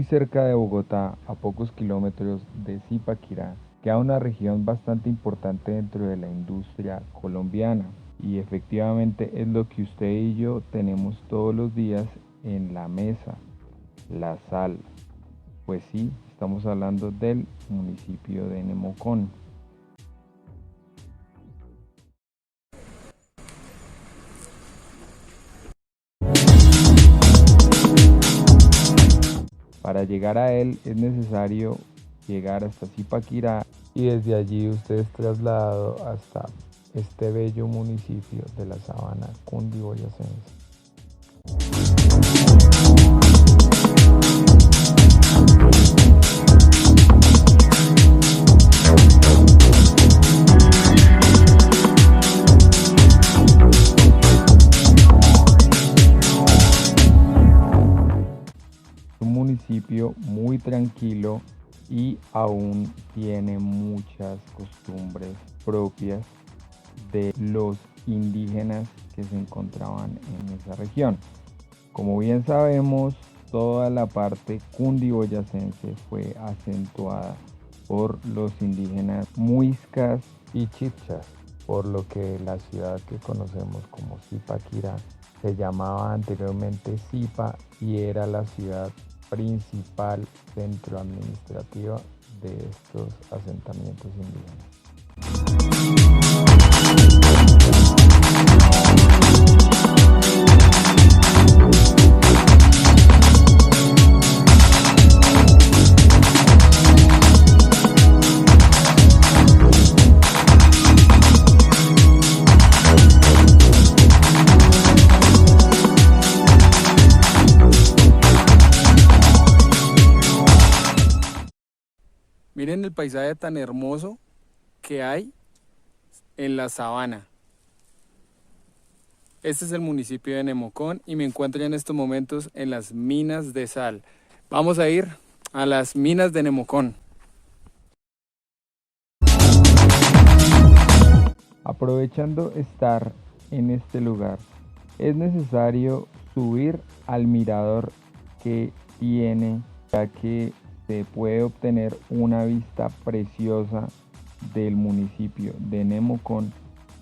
cerca de Bogotá, a pocos kilómetros de Zipaquirá, queda una región bastante importante dentro de la industria colombiana. Y efectivamente es lo que usted y yo tenemos todos los días en la mesa, la sal. Pues sí, estamos hablando del municipio de Nemocón. Para llegar a él es necesario llegar hasta Zipaquirá y desde allí usted es trasladado hasta este bello municipio de la sabana cundiboyacense. Un municipio muy tranquilo y aún tiene muchas costumbres propias de los indígenas que se encontraban en esa región. Como bien sabemos, toda la parte cundiboyacense fue acentuada por los indígenas muiscas y chipchas, por lo que la ciudad que conocemos como Zipaquirá se llamaba anteriormente Zipa y era la ciudad principal centro administrativa de estos asentamientos indígenas. Miren el paisaje tan hermoso que hay en la sabana. Este es el municipio de Nemocón y me encuentro ya en estos momentos en las minas de sal. Vamos a ir a las minas de Nemocón. Aprovechando estar en este lugar, es necesario subir al mirador que tiene, ya que se puede obtener una vista preciosa del municipio de Nemocón,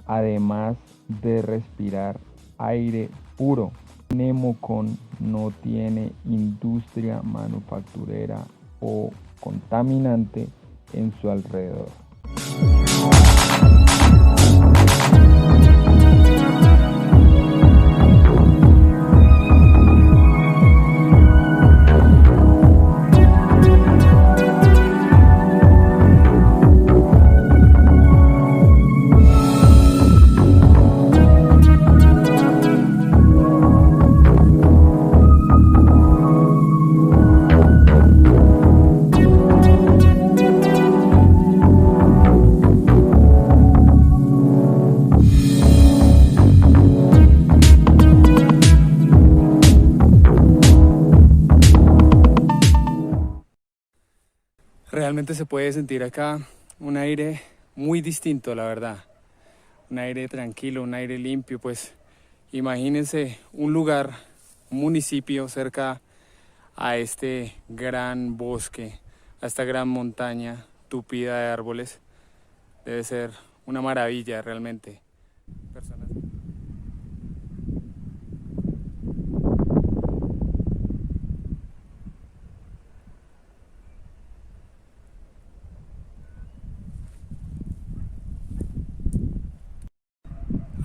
además de respirar aire puro. Nemocón no tiene industria manufacturera o contaminante en su alrededor. Realmente se puede sentir acá un aire muy distinto, la verdad. Un aire tranquilo, un aire limpio, pues imagínense un lugar, un municipio cerca a este gran bosque, a esta gran montaña tupida de árboles. Debe ser una maravilla realmente. Personas...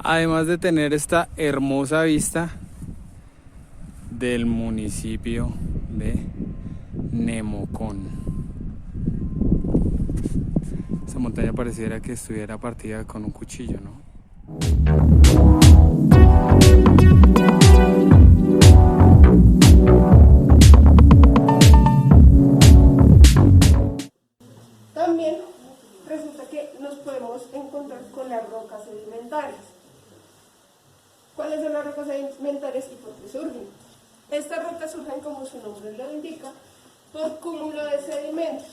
Además de tener esta hermosa vista del municipio de Nemocón. Esta montaña pareciera que estuviera partida con un cuchillo, ¿no? También resulta que nos podemos encontrar con las rocas sedimentarias. ¿Cuáles son las rocas sedimentarias y por qué surgen? Estas rocas surgen, como su nombre lo indica, por cúmulo de sedimentos,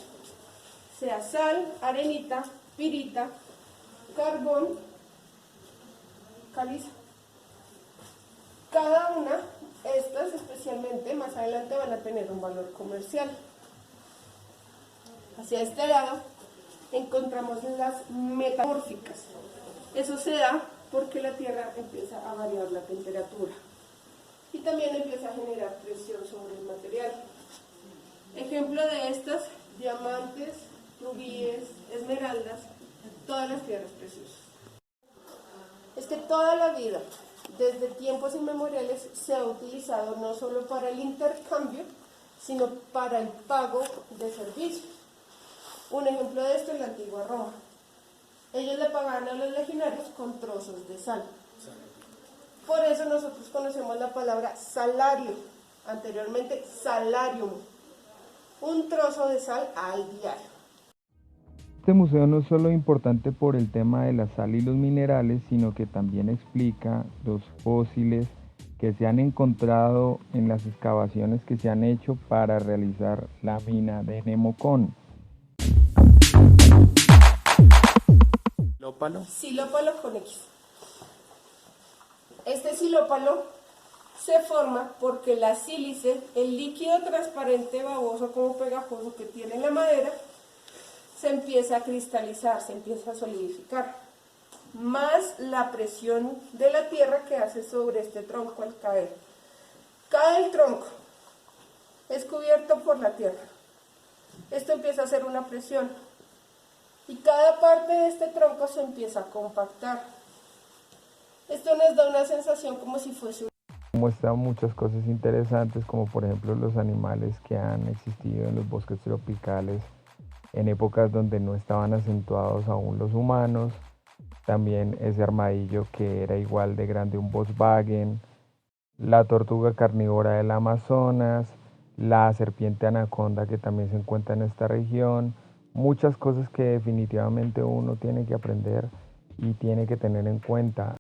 sea sal, arenita, pirita, carbón, caliza. Cada una Estas especialmente más adelante van a tener un valor comercial. Hacia este lado encontramos las metamórficas. Eso se da porque la Tierra empieza a variar la temperatura y también empieza a generar presión sobre el material. Ejemplo de estas: diamantes, rubíes, esmeraldas, todas las piedras preciosas. Es que toda la vida, desde tiempos inmemoriales, se ha utilizado no solo para el intercambio, sino para el pago de servicios. Un ejemplo de esto es la antigua Roma. Ellos le pagaban a los legionarios con trozos de sal. Por eso nosotros conocemos la palabra salario, anteriormente salarium, un trozo de sal al diario. Este museo no es solo importante por el tema de la sal y los minerales, sino que también explica los fósiles que se han encontrado en las excavaciones que se han hecho para realizar la mina de Nemocón. ¿Silópalo? Silópalo con X. Este silópalo se forma porque la sílice, el líquido transparente, baboso, como pegajoso que tiene la madera, se empieza a cristalizar, se empieza a solidificar, más la presión de la tierra que hace sobre este tronco al caer. Cada tronco es cubierto por la tierra. Esto empieza a hacer una presión y cada parte de este tronco se empieza a compactar. Esto nos da una sensación como si fuese un... Muestra muchas cosas interesantes, como por ejemplo los animales que han existido en los bosques tropicales en épocas donde no estaban acentuados aún los humanos. También ese armadillo que era igual de grande un Volkswagen, la tortuga carnívora del Amazonas, la serpiente anaconda que también se encuentra en esta región. Muchas cosas que definitivamente uno tiene que aprender y tiene que tener en cuenta.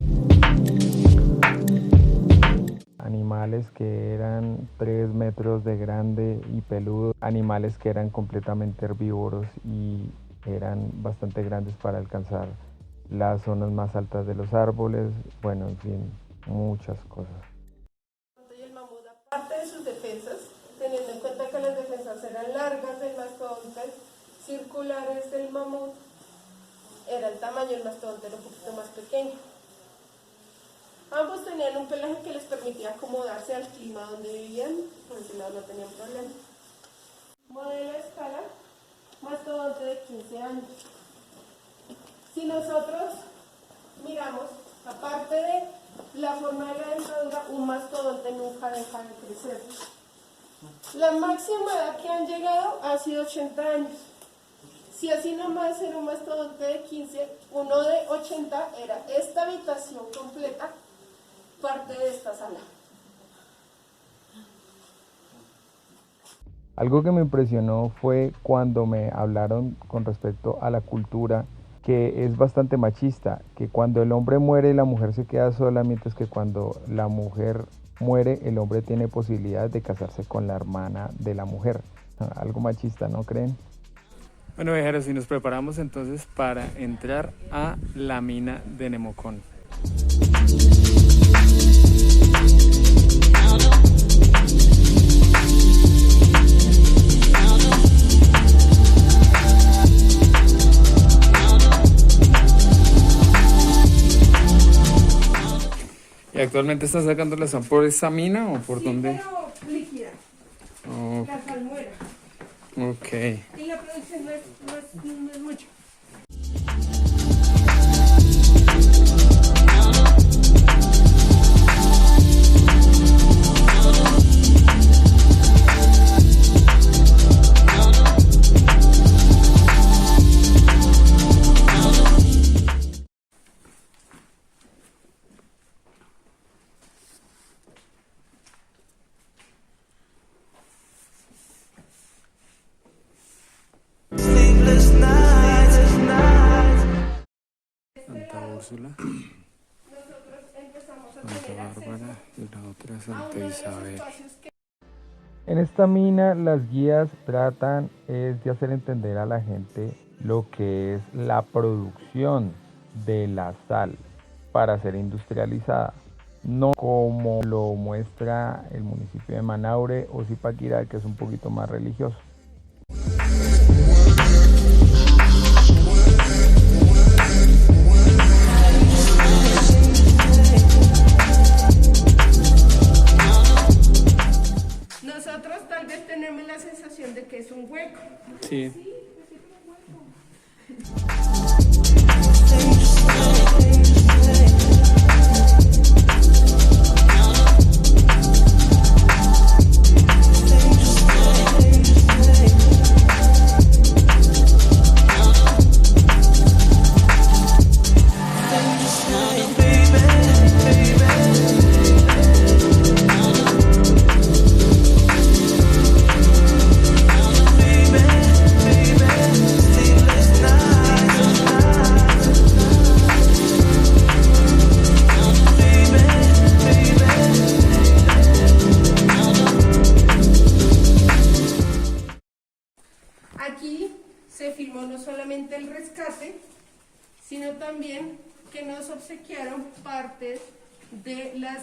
Animales que eran 3 metros de grande y peludos, animales que eran completamente herbívoros y eran bastante grandes para alcanzar las zonas más altas de los árboles, bueno, en fin, muchas cosas. Y el mamut, aparte de sus defensas, teniendo en cuenta que las defensas eran largas del mastodonte, circulares del mamut, era el tamaño, el mastodonte era un poquito más pequeño. Ambos tenían un pelaje que les permitía acomodarse al clima donde vivían, por ese lado no tenían problema. Modelo a escala, mastodonte de 15 años. Si nosotros miramos, aparte de la forma de la dentadura, un mastodonte nunca deja de crecer. La máxima edad que han llegado ha sido 80 años. Si así nomás era un mastodonte de 15, uno de 80 era esta habitación completa, parte de esta sala. Algo que me impresionó fue cuando me hablaron con respecto a la cultura, que es bastante machista, que cuando el hombre muere la mujer se queda sola, mientras que cuando la mujer muere el hombre tiene posibilidad de casarse con la hermana de la mujer. Algo machista, ¿no creen? Bueno, viajeros, y nos preparamos entonces para entrar a la mina de Nemocón. ¿Y actualmente están sacando la sal por esa mina o por Sí, dónde? pero líquida, Oh, la salmuera. ok. Y la producción no es mucho. Santa Úrsula, Nosotros empezamos a Santa tener acceso Bárbara y la otra a uno Santa de los Isabel. espacios que... En esta mina las guías tratan es de hacer entender a la gente lo que es la producción de la sal para ser industrializada. no como lo muestra el municipio de Manaure o Zipaquirá, que es un poquito más religioso. Nosotros tal vez tenemos la sensación de que es un hueco. Sí. Aquí se firmó no solamente el rescate, sino también que nos obsequiaron partes de los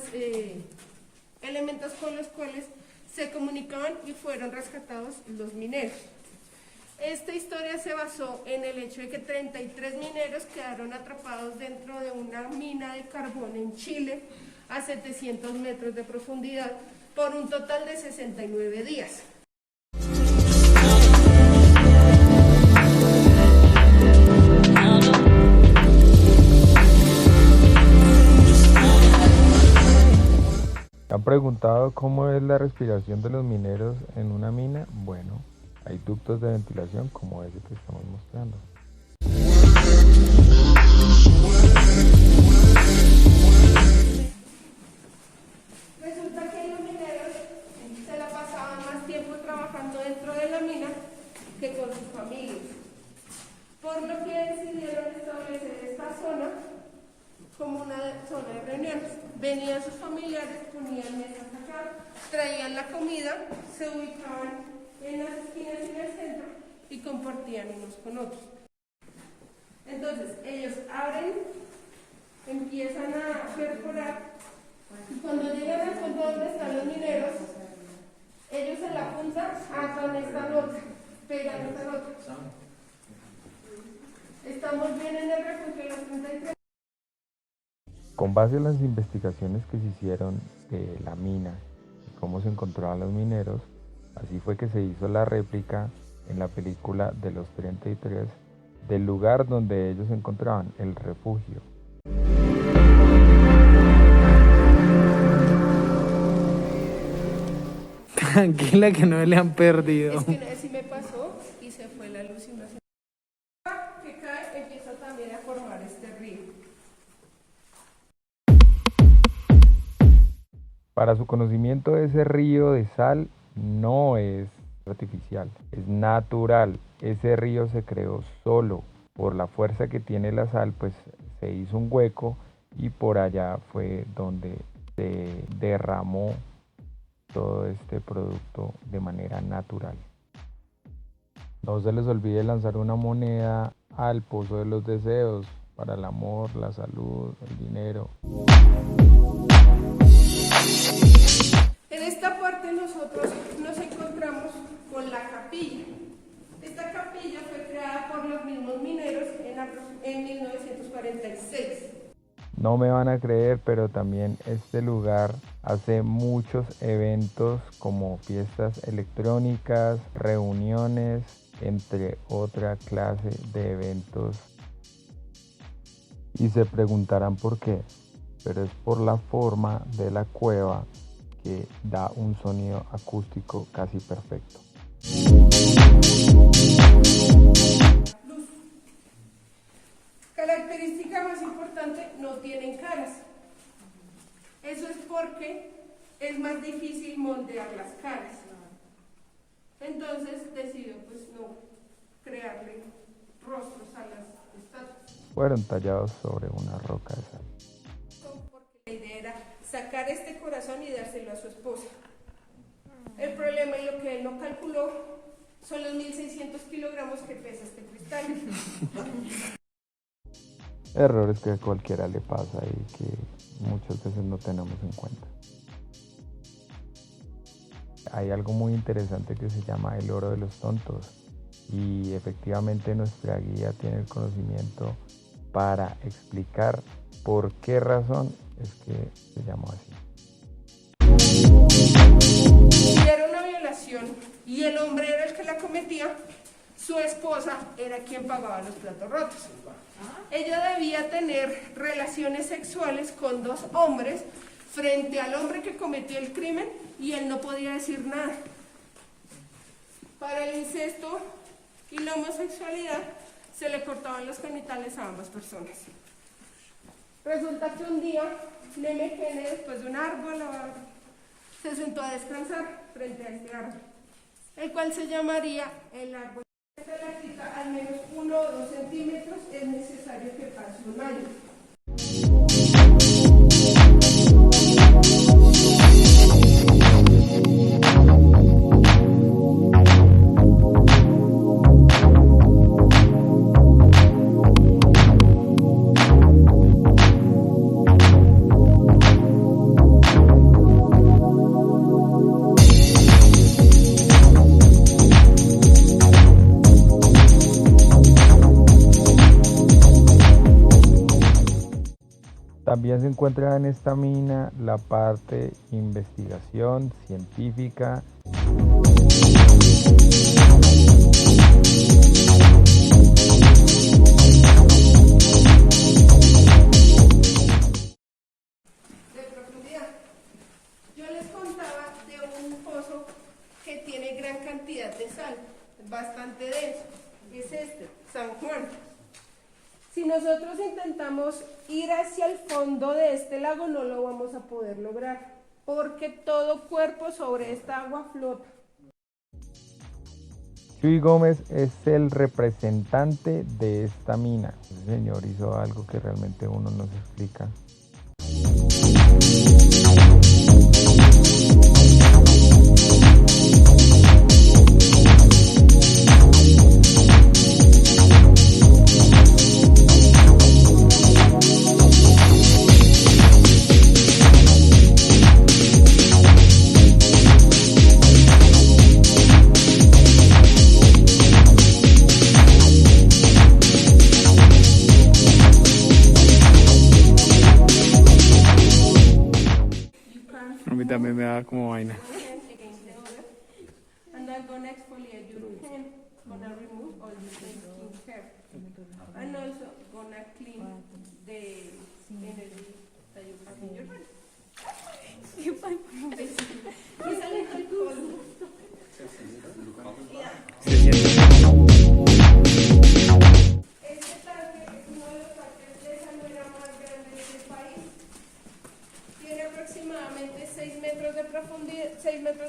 elementos con los cuales se comunicaban y fueron rescatados los mineros. Esta historia se basó en el hecho de que 33 mineros quedaron atrapados dentro de una mina de carbón en Chile a 700 metros de profundidad por un total de 69 días. ¿Han preguntado cómo es la respiración de los mineros en una mina? Bueno, hay ductos de ventilación como ese que estamos mostrando. Resulta que los mineros se la pasaban más tiempo trabajando dentro de la mina que con sus familias, por lo que decidieron establecer esta zona como una zona de reuniones. Venían sus familiares, ponían mesas acá, traían la comida, se ubicaban en las esquinas y en el centro y compartían unos con otros. Entonces ellos abren, empiezan a perforar y cuando llegan al punto donde están los mineros, ellos en la punta atan esta nota, pegan esta nota. Estamos bien en el refugio de los 33. Con base en las investigaciones que se hicieron de la mina y cómo se encontraban los mineros, así fue que se hizo la réplica en la película de los 33 del lugar donde ellos se encontraban, el refugio. Tranquila que no le han perdido. Es que una vez sí me pasó y se fue la luz y una que cae empieza también a formar este río. Para su conocimiento, ese río de sal no es artificial, es natural. Ese río se creó solo. Por la fuerza que tiene la sal, pues se hizo un hueco y por allá fue donde se derramó todo este producto de manera natural. No se les olvide lanzar una moneda al pozo de los deseos para el amor, la salud, el dinero. En esta parte nosotros nos encontramos con la capilla. Esta capilla fue creada por los mismos mineros en 1946. No me van a creer, pero también este lugar hace muchos eventos como fiestas electrónicas, reuniones, entre otra clase de eventos. Y se preguntarán por qué, pero es por la forma de la cueva que da un sonido acústico casi perfecto. Luz. Característica más importante, no tienen caras. Eso es porque es más difícil moldear las caras. Entonces decidió pues no crearle rostros a las estatuas. Fueron tallados sobre una roca de sal. Porque la idea era sacar este corazón y dárselo a su esposa. El problema y lo que él no calculó son los 1.600 kilogramos que pesa este cristal. errores que a cualquiera le pasa y que muchas veces no tenemos en cuenta. Hay algo muy interesante que se llama el oro de los tontos y efectivamente nuestra guía tiene el conocimiento para explicar por qué razón es que se llamó así. Si era una violación y el hombre era el que la cometía, su esposa era quien pagaba los platos rotos. Ella debía tener relaciones sexuales con 2 hombres frente al hombre que cometió el crimen y él no podía decir nada. Para el incesto y la homosexualidad se le cortaban los genitales a ambas personas. Resulta que un día Nemekene, después de un árbol, se sentó a descansar frente a este árbol, el cual se llamaría el árbol. Esta láctica, al menos 1 o 2 centímetros, es necesario que pase un año. También se encuentra en esta mina la parte investigación científica. De profundidad. Yo les contaba de un pozo que tiene gran cantidad de sal, bastante denso. Es este, San Juan. Si nosotros intentamos ir hacia el fondo de este lago, no lo vamos a poder lograr, porque todo cuerpo sobre esta agua flota. Chuy Gómez es el representante de esta mina. El señor hizo algo que realmente uno no se explica. A mí también me da como vaina. And I'm gonna exfoliate your hand, gonna remove all the skin hair, and also gonna clean the energy that you have in your hand. Y sale el culo. Se siente. Este tanque es uno de los tanques de salmuera más grandes del país. Tiene aproximadamente 6 metros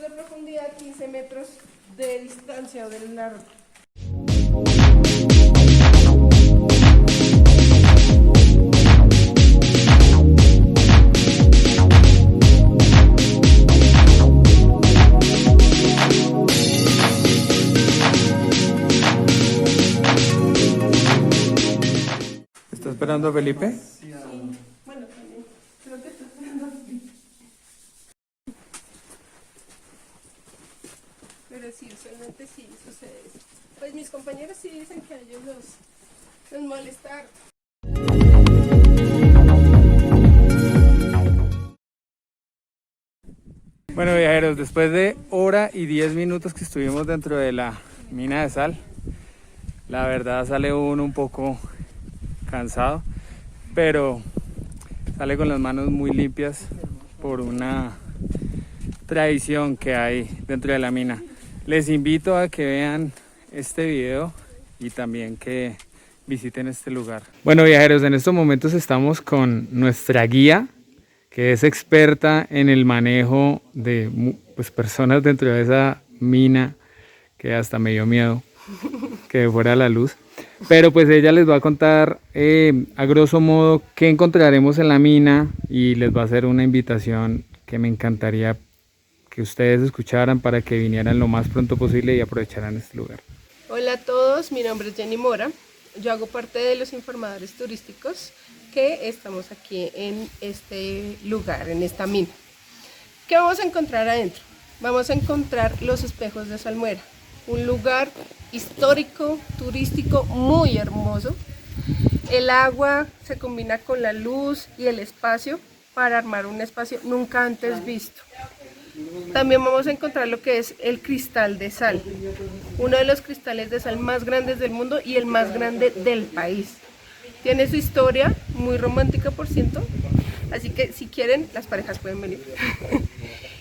de profundidad, 15 metros de distancia o de largo. ¿Está esperando a Felipe? Sí. Bueno, también creo que está esperando así. Pero sí, usualmente sí sucede eso. Pues mis compañeros sí dicen que a ellos los molesta harto. Bueno, viajeros, después de 1:10 que estuvimos dentro de la mina de sal, la verdad sale uno un poco cansado, pero sale con las manos muy limpias por una tradición que hay dentro de la mina. Les invito a que vean este video y también que visiten este lugar. Bueno, viajeros, en estos momentos estamos con nuestra guía, que es experta en el manejo de personas dentro de esa mina, que hasta me dio miedo que fuera la luz. Pero pues ella les va a contar a grosso modo qué encontraremos en la mina y les va a hacer una invitación que me encantaría que ustedes escucharan para que vinieran lo más pronto posible y aprovecharan este lugar. Hola a todos, mi nombre es Jenny Mora, yo hago parte de los informadores turísticos que estamos aquí en este lugar, en esta mina. ¿Qué vamos a encontrar adentro? Vamos a encontrar los espejos de Salmuera, un lugar histórico, turístico, muy hermoso. El agua se combina con la luz y el espacio para armar un espacio nunca antes visto. También vamos a encontrar lo que es el cristal de sal, uno de los cristales de sal más grandes del mundo y el más grande del país. Tiene su historia, muy romántica por cierto, así que si quieren, las parejas pueden venir.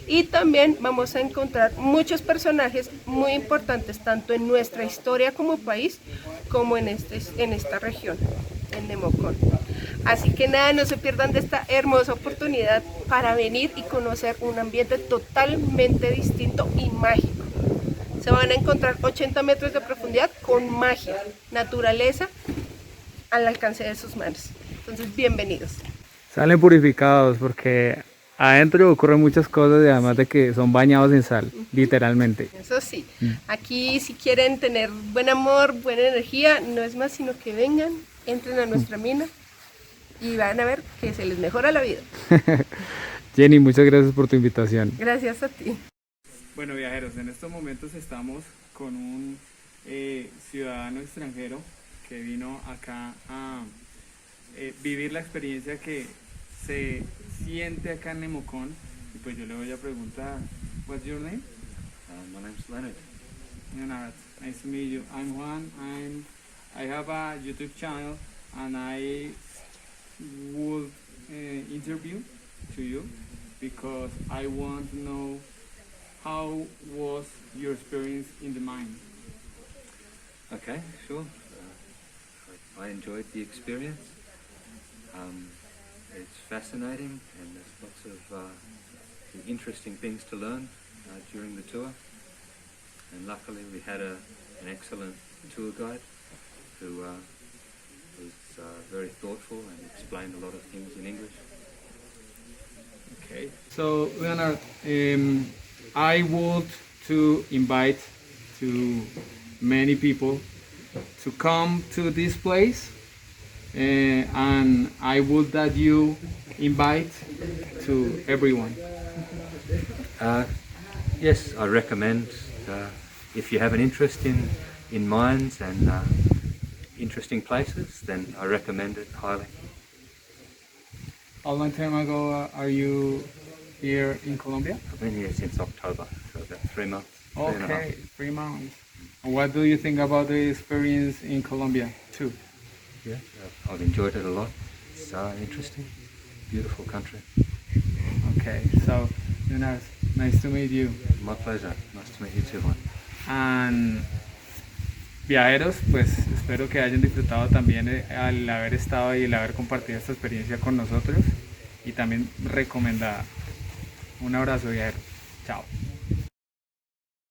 Y también vamos a encontrar muchos personajes muy importantes, tanto en nuestra historia como país, como en esta región, en Nemocón. Así que nada, no se pierdan de esta hermosa oportunidad para venir y conocer un ambiente totalmente distinto y mágico. Se van a encontrar 80 metros de profundidad con magia, naturaleza al alcance de sus manos. Entonces, bienvenidos. Salen purificados porque adentro ocurren muchas cosas y además de que son bañados en sal, literalmente. Eso sí, aquí si quieren tener buen amor, buena energía, no es más sino que vengan, entren a nuestra mina y van a ver que se les mejora la vida. Jenny, muchas gracias por tu invitación. Gracias a ti. Bueno, viajeros, en estos momentos estamos con un ciudadano extranjero que vino acá a vivir la experiencia que se siente acá en Nemocón. Y pues yo le voy a preguntar, what's your name? My name's Leonard. Leonard, nice to meet you. I'm Juan. I have a YouTube channel and I would interview to you because I want to know how was your experience in the mine. Okay, sure. I enjoyed the experience. It's fascinating and there's lots of interesting things to learn during the tour. And luckily we had an excellent tour guide who was very thoughtful and explained a lot of things in English. Okay. So Leonard, I would to invite to many people to come to this place, and I would that you invite to everyone. Yes, I recommend if you have an interest in mines and interesting places, then I recommend it highly. How long time ago are you here in Colombia? I've been here since October, so about 3 months. 3.5. Okay, 3 months. What do you think about the experience in Colombia too? Yeah, I've enjoyed it a lot. It's interesting, beautiful country. Okay, so Jonas, nice to meet you. My pleasure. Nice to meet you too, Juan. And viajeros, pues espero que hayan disfrutado también al haber estado y el haber compartido esta experiencia con nosotros y también recomendada. Un abrazo, viajero. Chao.